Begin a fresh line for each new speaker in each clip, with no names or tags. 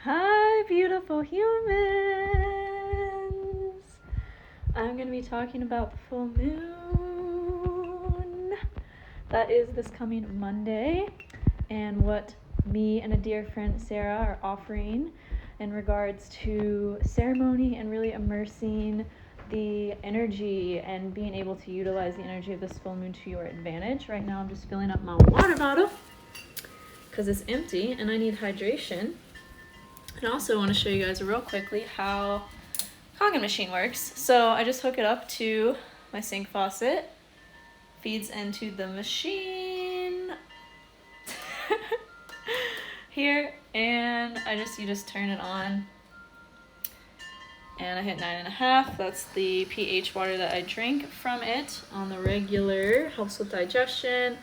Hi, beautiful humans! I'm going to be talking about the full moon. That is this coming Monday, and what me and a dear friend Sarah are offering in regards to ceremony and really immersing the energy and being able to utilize the energy of this full moon to your advantage. Right now I'm just filling up my water bottle because it's empty and I need hydration. And I also want to show you guys real quickly how Kangen machine works. So I just hook it up to my sink faucet, feeds into the machine here, and you just turn it on. And I hit 9.5. That's the pH water that I drink from it on the regular. Helps with digestion,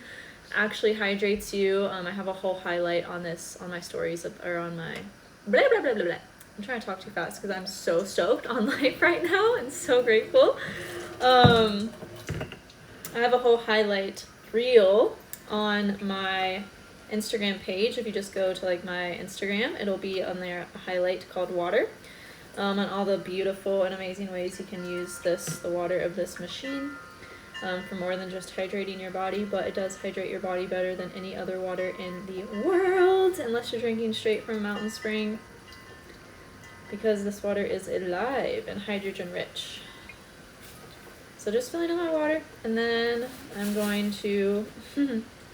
actually hydrates you. I have a whole highlight on this on my stories or on my blah blah blah blah blah. I'm trying to talk too fast because I'm so stoked on life right now and so grateful. I have a whole highlight reel on my Instagram page. If you just go to like my Instagram, it'll be on there, a highlight called water, and all the beautiful and amazing ways you can use the water of this machine for more than just hydrating your body, but it does hydrate your body better than any other water in the world, unless you're drinking straight from a mountain spring, because this water is alive and hydrogen rich. So just filling up my water, and then I'm going to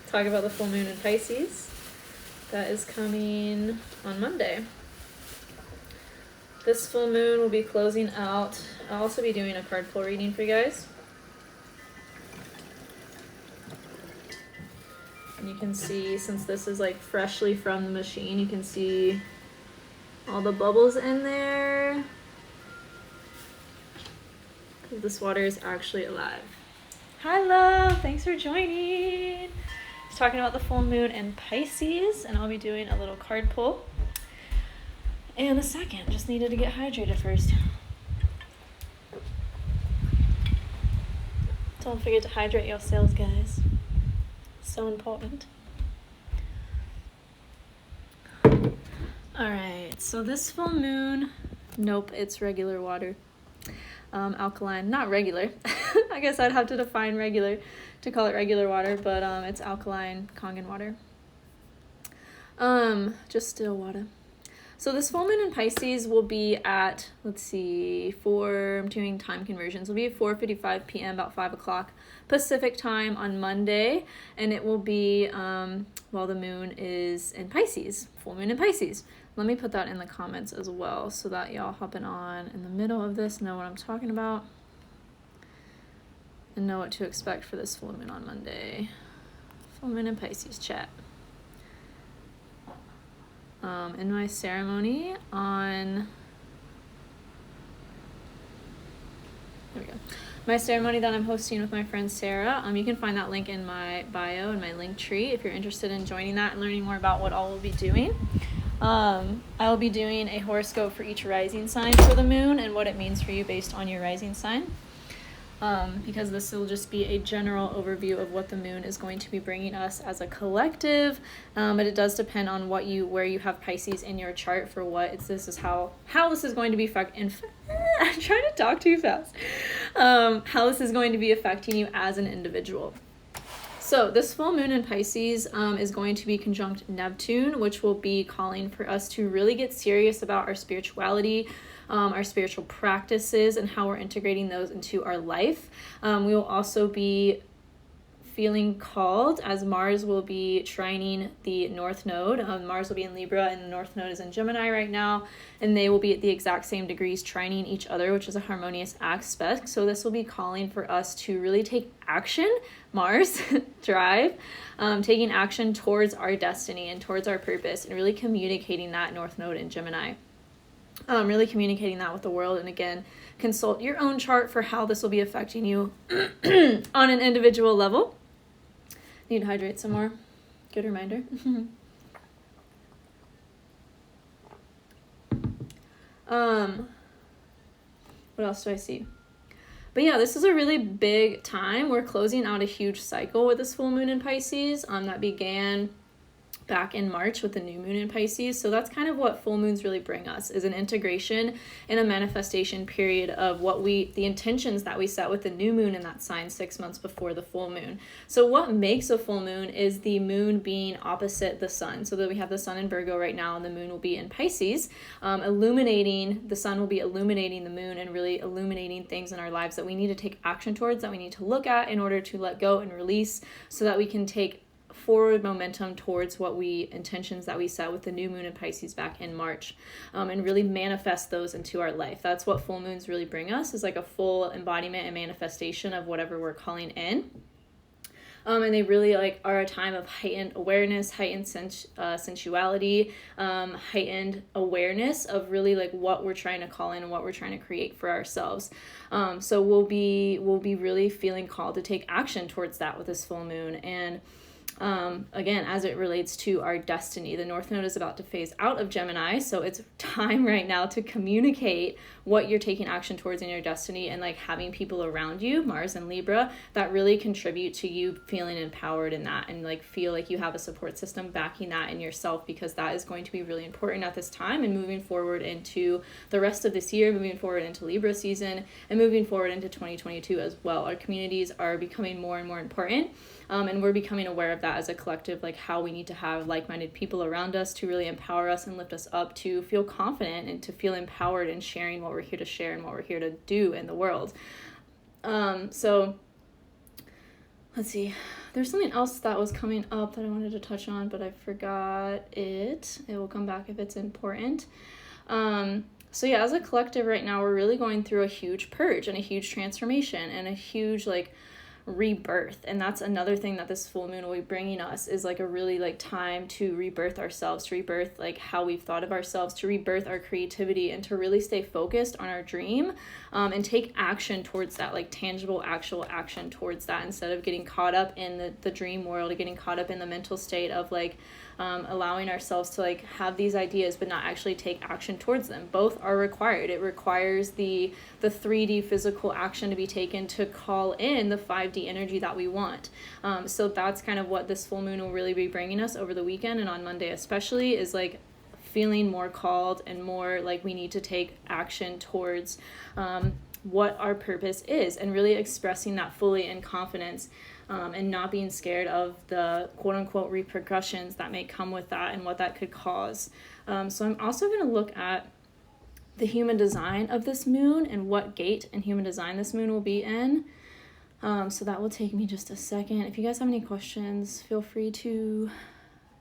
talk about the full moon in Pisces. That is coming on Monday. This full moon will be closing out. I'll also be doing a card pull reading for you guys. And you can see, since this is like freshly from the machine, you can see all the bubbles in there. This water is actually alive. Hi, love. Thanks for joining. Just talking about the full moon in Pisces, and I'll be doing a little card pull in a second. Just needed to get hydrated first. Don't forget to hydrate yourselves, guys. So important. Alright, so this full moon, nope, it's regular water. Alkaline, not regular. I guess I'd have to define regular to call it regular water, but it's alkaline Kangen water. Just still water. So this full moon in Pisces will be at, I'm doing time conversions. It'll be at 4:55 p.m., about 5 o'clock Pacific time on Monday, and it will be while the moon is in Pisces, full moon in Pisces. Let me put that in the comments as well so that y'all hopping on in the middle of this know what I'm talking about and know what to expect for this full moon on Monday. Full moon in Pisces chat. In my ceremony on... There we go. My ceremony that I'm hosting with my friend Sarah, you can find that link in my bio and my link tree if you're interested in joining that and learning more about what all we'll be doing. I will be doing a horoscope for each rising sign for the moon and what it means for you based on your rising sign. Because this will just be a general overview of what the moon is going to be bringing us as a collective, but it does depend on where you have Pisces in your chart for what this is how this is going to be I'm trying to talk too fast. How this is going to be affecting you as an individual. So this full moon in Pisces is going to be conjunct Neptune, which will be calling for us to really get serious about our spirituality, our spiritual practices, and how we're integrating those into our life. We will also be feeling called, as Mars will be trining the North Node. Mars will be in Libra and the North Node is in Gemini right now, and they will be at the exact same degrees trining each other, which is a harmonious aspect. So this will be calling for us to really take action, Mars, drive, taking action towards our destiny and towards our purpose, and really communicating that North Node in Gemini. Really communicating that with the world. And again, consult your own chart for how this will be affecting you on an individual level. Need to hydrate some more. Good reminder. What else do I see? But yeah, this is a really big time. We're closing out a huge cycle with this full moon in Pisces that began back in March with the new moon in Pisces. So that's kind of what full moons really bring us, is an integration and a manifestation period of the intentions that we set with the new moon in that sign 6 months before the full moon. So what makes a full moon is the moon being opposite the sun. So that we have the sun in Virgo right now and the moon will be in Pisces, the sun will be illuminating the moon and really illuminating things in our lives that we need to take action towards, that we need to look at in order to let go and release, so that we can take forward momentum towards intentions that we set with the new moon in Pisces back in March, and really manifest those into our life. That's what full moons really bring us, is like a full embodiment and manifestation of whatever we're calling in. And they really are a time of heightened awareness, heightened sensuality, heightened awareness of really what we're trying to call in and what we're trying to create for ourselves. So we'll be really feeling called to take action towards that with this full moon. And again, as it relates to our destiny, the North Node is about to phase out of Gemini, so it's time right now to communicate what you're taking action towards in your destiny, and having people around you, Mars and Libra, that really contribute to you feeling empowered in that, and feel like you have a support system backing that in yourself, because that is going to be really important at this time and moving forward into the rest of this year, moving forward into Libra season, and moving forward into 2022 as well. Our communities are becoming more and more important. And we're becoming aware of that as a collective, how we need to have like-minded people around us to really empower us and lift us up, to feel confident and to feel empowered in sharing what we're here to share and what we're here to do in the world. So let's see, there's something else that was coming up that I wanted to touch on, but I forgot it. It will come back if it's important. So yeah, as a collective right now, we're really going through a huge purge and a huge transformation and a huge rebirth. And that's another thing that this full moon will be bringing us, is a really time to rebirth ourselves, to rebirth how we've thought of ourselves, to rebirth our creativity, and to really stay focused on our dream, and take action towards that, tangible actual action towards that, instead of getting caught up in the dream world, or getting caught up in the mental state of allowing ourselves to have these ideas but not actually take action towards them. Both are required. It requires the 3D physical action to be taken to call in the 5D energy that we want. So that's kind of what this full moon will really be bringing us over the weekend, and on Monday especially, is feeling more called and more we need to take action towards what our purpose is, and really expressing that fully in confidence, and not being scared of the quote-unquote repercussions that may come with that and what that could cause. So I'm also going to look at the human design of this moon and what gate in human design this moon will be in. So that will take me just a second. If you guys have any questions, feel free to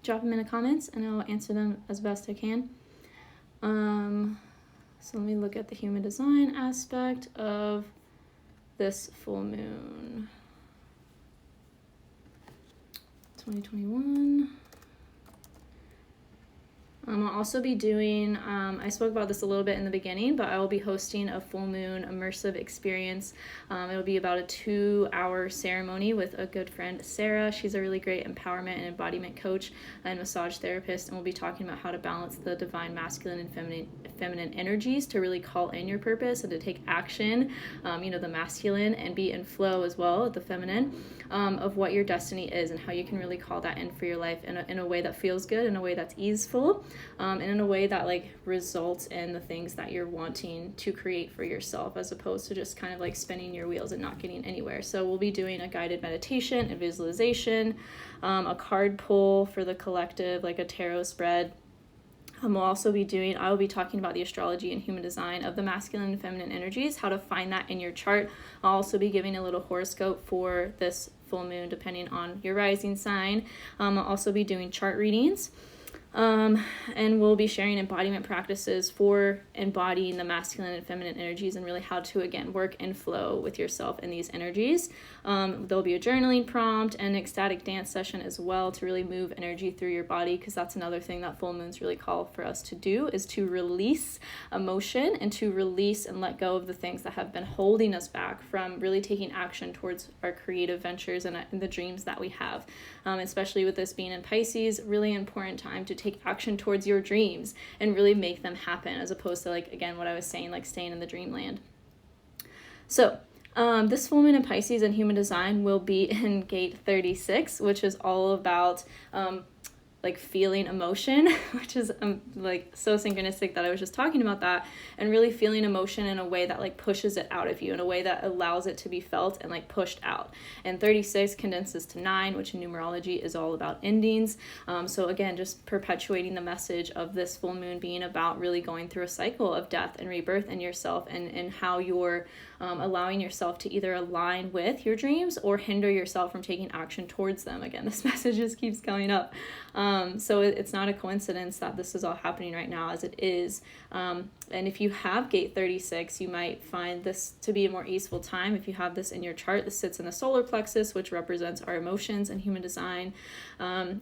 drop them in the comments and I'll answer them as best I can. So let me look at the human design aspect of this full moon. 2021. I'll also be doing, I spoke about this a little bit in the beginning, but I will be hosting a full moon immersive experience. It'll be about a 2-hour ceremony with a good friend, Sarah. She's a really great empowerment and embodiment coach and massage therapist, and we'll be talking about how to balance the divine masculine and feminine energies to really call in your purpose and to take action, the masculine, and be in flow as well, the feminine, of what your destiny is and how you can really call that in for your life in a way that feels good, in a way that's easeful, and in a way that results in the things that you're wanting to create for yourself, as opposed to just kind of spinning your wheels and not getting anywhere. So we'll be doing a guided meditation, a visualization, a card pull for the collective, a tarot spread. I will be talking about the astrology and human design of the masculine and feminine energies, how to find that in your chart. I'll also be giving a little horoscope for this full moon, depending on your rising sign. I'll also be doing chart readings. And we'll be sharing embodiment practices for embodying the masculine and feminine energies, and really how to, again, work and flow with yourself in these energies. There'll be a journaling prompt and an ecstatic dance session as well to really move energy through your body, because that's another thing that full moons really call for us to do, is to release emotion and to release and let go of the things that have been holding us back from really taking action towards our creative ventures and the dreams that we have. Especially with this being in Pisces, really important time to take action towards your dreams and really make them happen, as opposed to again, what I was saying, staying in the dreamland. So this full moon in Pisces and human design will be in gate 36, which is all about like feeling emotion, which is like so synchronistic that I was just talking about that, and really feeling emotion in a way that like pushes it out of you, in a way that allows it to be felt and like pushed out. And 36 condenses to 9, which in numerology is all about endings. So again, just perpetuating the message of this full moon being about really going through a cycle of death and rebirth in yourself, and how you're allowing yourself to either align with your dreams or hinder yourself from taking action towards them. Again, this message just keeps coming up. So it's not a coincidence that this is all happening right now, as it is. And if you have gate 36, you might find this to be a more easeful time. If you have this in your chart, this sits in the solar plexus, which represents our emotions and human design.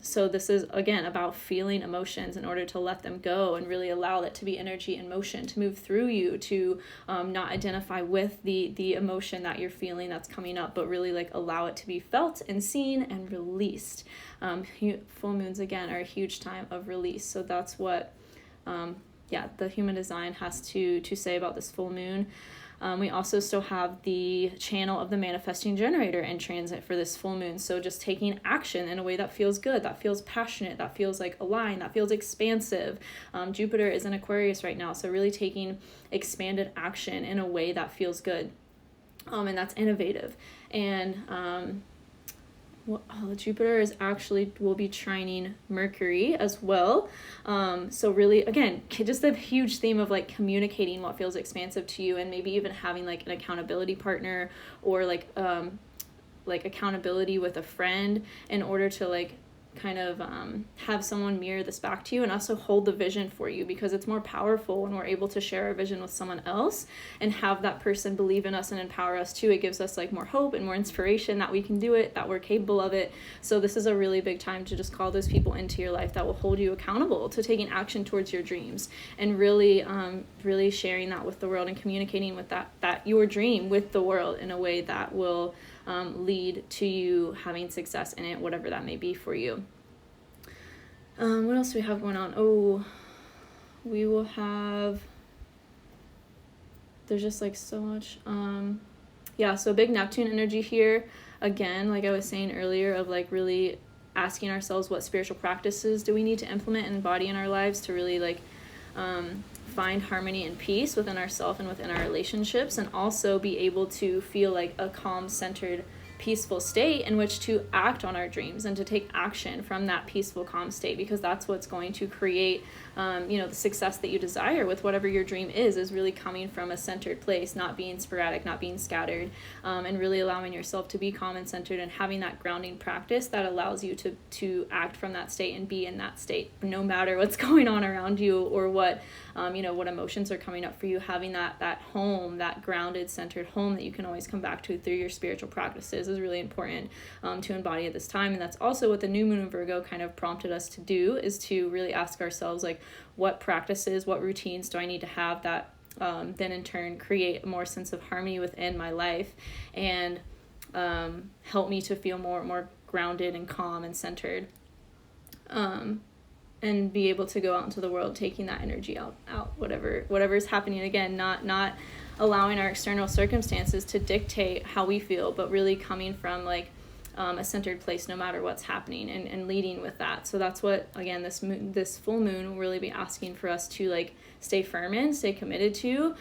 So this is, again, about feeling emotions in order to let them go and really allow that to be energy in motion, to move through you, to not identify with the emotion that you're feeling that's coming up, but really like allow it to be felt and seen and released. Full moons, again, are a huge time of release. So that's what the human design has to say about this full moon. We also still have the channel of the manifesting generator in transit for this full moon. So just taking action in a way that feels good, that feels passionate, that feels like aligned, that feels expansive. Jupiter is in Aquarius right now, so really taking expanded action in a way that feels good. And that's innovative. And Jupiter will be trining Mercury as well. So really, again, just a huge theme of like communicating what feels expansive to you, and maybe even having like an accountability partner, or like accountability with a friend, in order to like kind of have someone mirror this back to you and also hold the vision for you, because it's more powerful when we're able to share our vision with someone else and have that person believe in us and empower us too. It gives us like more hope and more inspiration that we can do it, that we're capable of it. So this is a really big time to just call those people into your life that will hold you accountable to taking action towards your dreams, and really sharing that with the world and communicating with that your dream with the world in a way that will lead to you having success in it, whatever that may be for you. What else do we have going on? We will have, there's just like so much. So big Neptune energy here. Again, like I was saying earlier, of like really asking ourselves, what spiritual practices do we need to implement and embody in our lives to really like find harmony and peace within ourselves and within our relationships, and also be able to feel like a calm, centered, peaceful state in which to act on our dreams and to take action from that peaceful, calm state, because that's what's going to create the success that you desire with whatever your dream is really coming from a centered place, not being sporadic, not being scattered, and really allowing yourself to be calm and centered, and having that grounding practice that allows you to act from that state and be in that state no matter what's going on around you, or what what emotions are coming up for you. Having that home, that grounded, centered home that you can always come back to through your spiritual practices is really important to embody at this time. And that's also what the new moon in Virgo kind of prompted us to do, is to really ask ourselves, like, what practices, what routines do I need to have that then in turn create a more sense of harmony within my life, and help me to feel more grounded and calm and centered, and be able to go out into the world taking that energy out whatever is happening. Again, not allowing our external circumstances to dictate how we feel, but really coming from like a centered place no matter what's happening, and leading with that. So that's what, again, this full moon will really be asking for us to like stay firm in, stay committed to,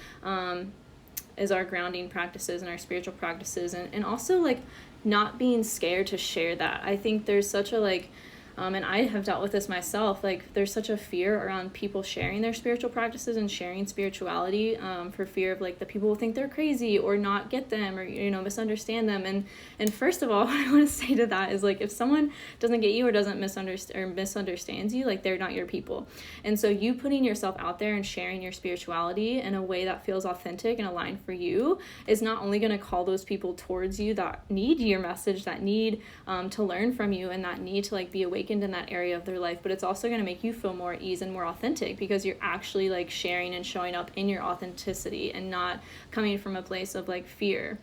is our grounding practices and our spiritual practices, and also like not being scared to share that. I think there's such a like and I have dealt with this myself, like there's such a fear around people sharing their spiritual practices and sharing spirituality, for fear of like the people will think they're crazy or not get them, or misunderstand them. And first of all, what I want to say to that is, like, if someone doesn't get you or doesn't misunderstands you, like, they're not your people. And so you putting yourself out there and sharing your spirituality in a way that feels authentic and aligned for you is not only going to call those people towards you that need your message, that need to learn from you, and that need to like be awakened in that area of their life, but it's also going to make you feel more at ease and more authentic, because you're actually like sharing and showing up in your authenticity and not coming from a place of like fear,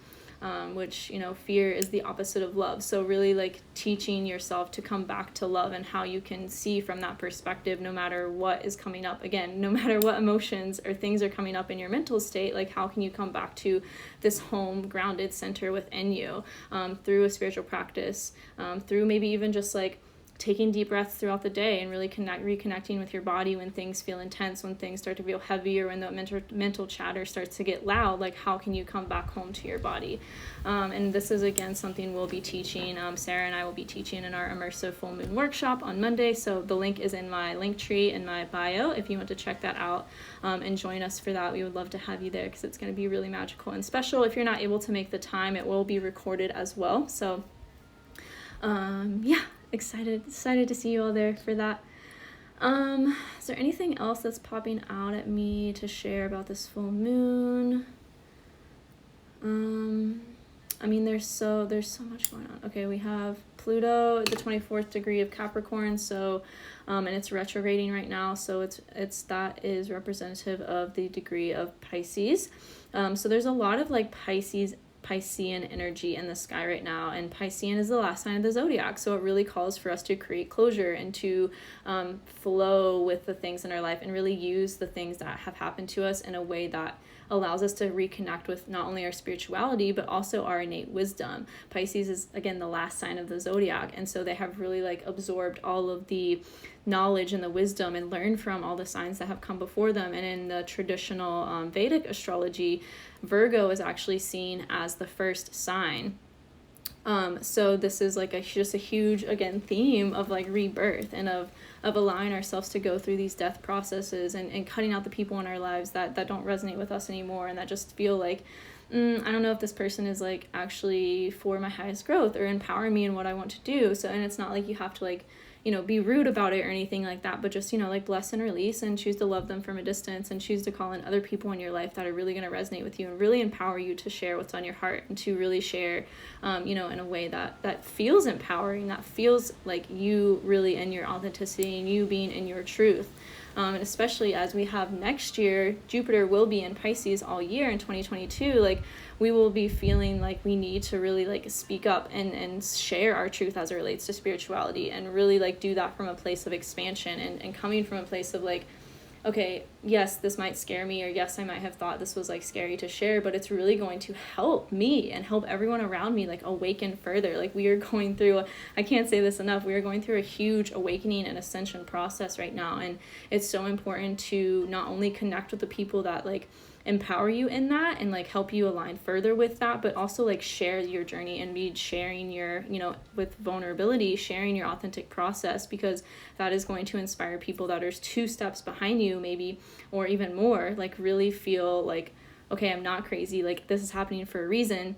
which fear is the opposite of love. So really like teaching yourself to come back to love, and how you can see from that perspective no matter what is coming up. Again, no matter what emotions or things are coming up in your mental state, like how can you come back to this home grounded center within you, through a spiritual practice, through maybe even just like taking deep breaths throughout the day and really reconnecting with your body when things feel intense, when things start to feel heavy, or when the mental chatter starts to get loud. Like, how can you come back home to your body? And this is, again, something we'll be teaching. Sarah and I will be teaching in our immersive full moon workshop on Monday. So the link is in my link tree in my bio if you want to check that out and join us for that. We would love to have you there because it's going to be really magical and special. If you're not able to make the time, it will be recorded as well. So excited to see you all there for that. Is there anything else that's popping out at me to share about this full moon? I mean, there's so much going on. Okay, we have Pluto at the 24th degree of Capricorn, so and it's retrograding right now, so it's that is representative of the degree of Pisces. So there's a lot of like Piscean energy in the sky right now, and Piscean is the last sign of the zodiac, so it really calls for us to create closure and to flow with the things in our life and really use the things that have happened to us in a way that allows us to reconnect with not only our spirituality but also our innate wisdom. Pisces is, again, the last sign of the zodiac, and so they have really like absorbed all of the knowledge and the wisdom and learned from all the signs that have come before them. And in the traditional Vedic astrology, Virgo is actually seen as the first sign. So this is like just a huge, again, theme of like rebirth and of allowing ourselves to go through these death processes and cutting out the people in our lives that don't resonate with us anymore and that just feel like, I don't know if this person is like actually for my highest growth or empowering me in what I want to do. So, and it's not like you have to like, be rude about it or anything like that, but just, like bless and release and choose to love them from a distance and choose to call in other people in your life that are really going to resonate with you and really empower you to share what's on your heart and to really share, in a way that feels empowering, that feels like you really in your authenticity and you being in your truth. And especially as we have next year, Jupiter will be in Pisces all year in 2022, like we will be feeling like we need to really like speak up and share our truth as it relates to spirituality and really like do that from a place of expansion and coming from a place of like, okay, yes, this might scare me, or yes, I might have thought this was like scary to share, but it's really going to help me and help everyone around me like awaken further. Like we are going through, I can't say this enough, we are going through a huge awakening and ascension process right now. And it's so important to not only connect with the people that like empower you in that and like help you align further with that, but also like share your journey and be sharing your, with vulnerability, sharing your authentic process, because that is going to inspire people that are 2 steps behind you maybe, or even more, like really feel like, okay, I'm not crazy, like this is happening for a reason,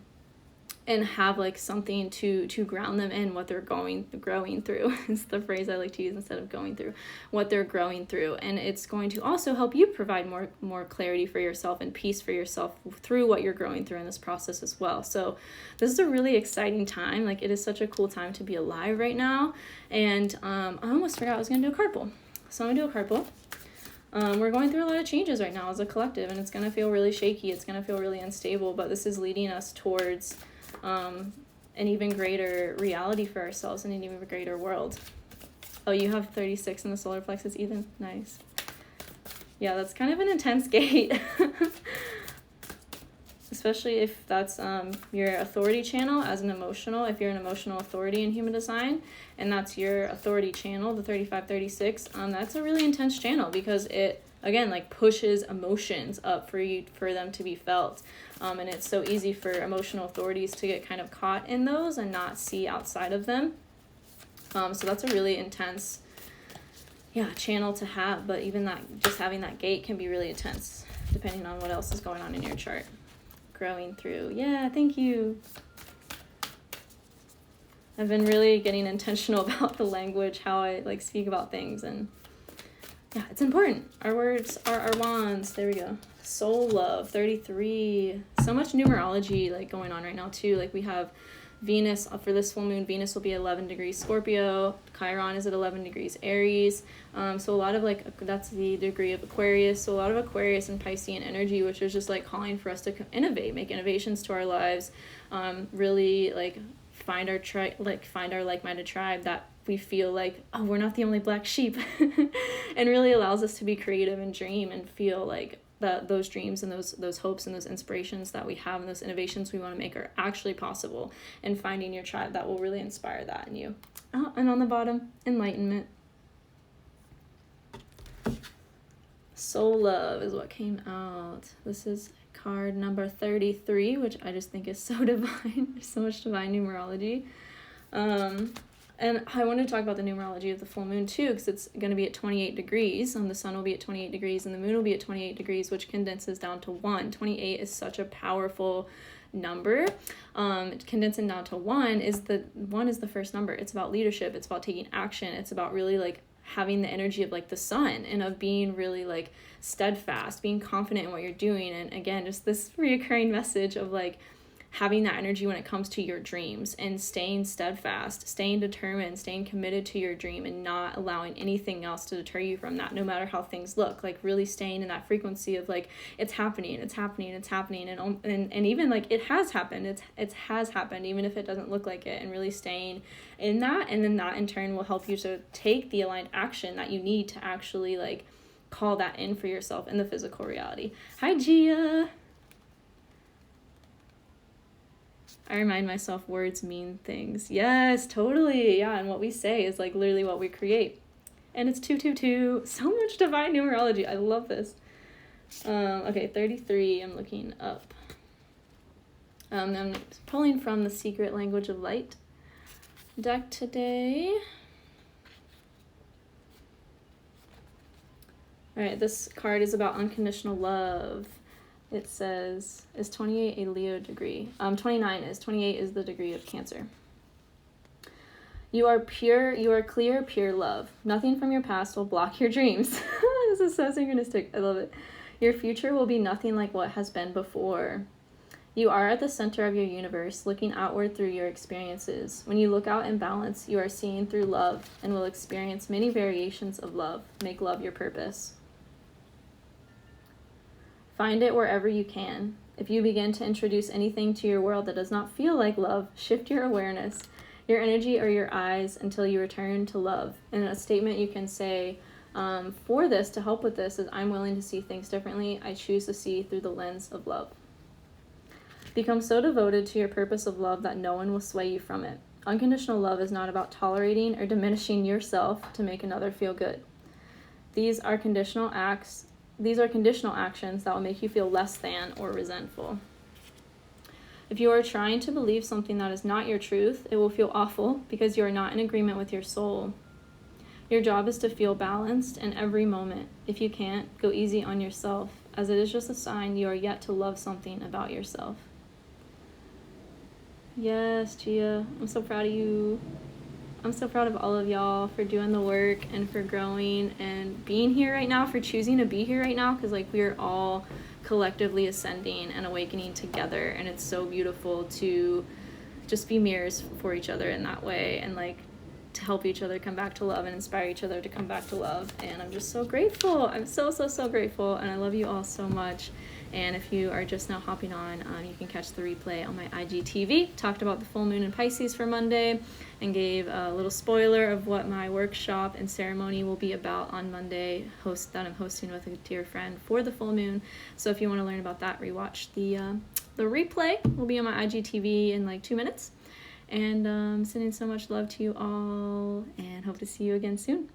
and have like something to ground them in what they're growing through. It's the phrase I like to use instead of going through, what they're growing through. And it's going to also help you provide more clarity for yourself and peace for yourself through what you're growing through in this process as well. So this is a really exciting time. Like it is such a cool time to be alive right now. And I almost forgot I was gonna do a card pull. So I'm gonna do a card pull. We're going through a lot of changes right now as a collective, and it's gonna feel really shaky, it's gonna feel really unstable, but this is leading us towards an even greater reality for ourselves and an even greater world. Oh, you have 36 in the solar plexus, Ethan? Nice. Yeah, that's kind of an intense gate. Especially if that's your authority channel as an emotional, if you're an emotional authority in human design, and that's your authority channel, the 3536, that's a really intense channel because it, again, like pushes emotions up for them to be felt. And it's so easy for emotional authorities to get kind of caught in those and not see outside of them. So that's a really intense, channel to have. But even that, just having that gate can be really intense, depending on what else is going on in your chart. Growing through. Yeah, thank you. I've been really getting intentional about the language, how I like speak about things, and yeah, it's important. Our words are our wands. There we go. Soul love, 33. So much numerology like going on right now too. Like we have Venus, for this full moon, Venus will be 11 degrees Scorpio. Chiron is at 11 degrees Aries. So a lot of like, that's the degree of Aquarius. So a lot of Aquarius and Piscean energy, which is just like calling for us to innovate, make innovations to our lives. Really like find our like-minded tribe that we feel like, oh, we're not the only black sheep. And really allows us to be creative and dream and feel like those dreams and those hopes and those inspirations that we have and those innovations we want to make are actually possible, and finding your tribe that will really inspire that in you. Oh, and on the bottom, enlightenment. Soul love is what came out. This is card number 33, which I just think is so divine. There's so much divine numerology. And I want to talk about the numerology of the full moon too, because it's going to be at 28 degrees, and the sun will be at 28 degrees, and the moon will be at 28 degrees, which condenses down to 1. 28 is such a powerful number. Condensing down to 1 is the first number. It's about leadership. It's about taking action. It's about really like having the energy of like the sun, and of being really like steadfast, being confident in what you're doing. And again, just this reoccurring message of like having that energy when it comes to your dreams, and staying steadfast, staying determined, staying committed to your dream, and not allowing anything else to deter you from that, no matter how things look. Like really staying in that frequency of like, it's happening, it's happening, it's happening. And even like it has happened, it has happened, even if it doesn't look like it, and really staying in that. And then that in turn will help you to take the aligned action that you need to actually like call that in for yourself in the physical reality. Hi, Gia. I remind myself words mean things. Yes, totally. Yeah, and what we say is like literally what we create. And it's 222. So much divine numerology. I love this. Okay, 33. I'm looking up. I'm pulling from the Secret Language of Light deck today. All right, this card is about unconditional love. It says, is 28 a Leo degree? 29 is. 28 is the degree of Cancer. You are clear, pure love. Nothing from your past will block your dreams. This is so synchronistic. I love it. Your future will be nothing like what has been before. You are at the center of your universe, looking outward through your experiences. When you look out in balance, you are seeing through love and will experience many variations of love. Make love your purpose. Find it wherever you can. If you begin to introduce anything to your world that does not feel like love, shift your awareness, your energy, or your eyes until you return to love. And a statement you can say for this, to help with this, is I'm willing to see things differently. I choose to see through the lens of love. Become so devoted to your purpose of love that no one will sway you from it. Unconditional love is not about tolerating or diminishing yourself to make another feel good. These are conditional actions that will make you feel less than or resentful. If you are trying to believe something that is not your truth, it will feel awful because you are not in agreement with your soul. Your job is to feel balanced in every moment. If you can't, go easy on yourself, as it is just a sign you are yet to love something about yourself. Yes, Gia, I'm so proud of you. I'm so proud of all of y'all for doing the work and for growing and being here right now, for choosing to be here right now, because like we are all collectively ascending and awakening together, and it's so beautiful to just be mirrors for each other in that way, and like to help each other come back to love and inspire each other to come back to love. And I'm just so grateful. I'm so grateful, and I love you all so much. And if you are just now hopping on, you can catch the replay on my IGTV. Talked about the full moon in Pisces for Monday, and gave a little spoiler of what my workshop and ceremony will be about on Monday, that I'm hosting with a dear friend for the full moon. So if you want to learn about that, rewatch the replay. Will be on my IGTV in like 2 minutes. And sending so much love to you all, and hope to see you again soon.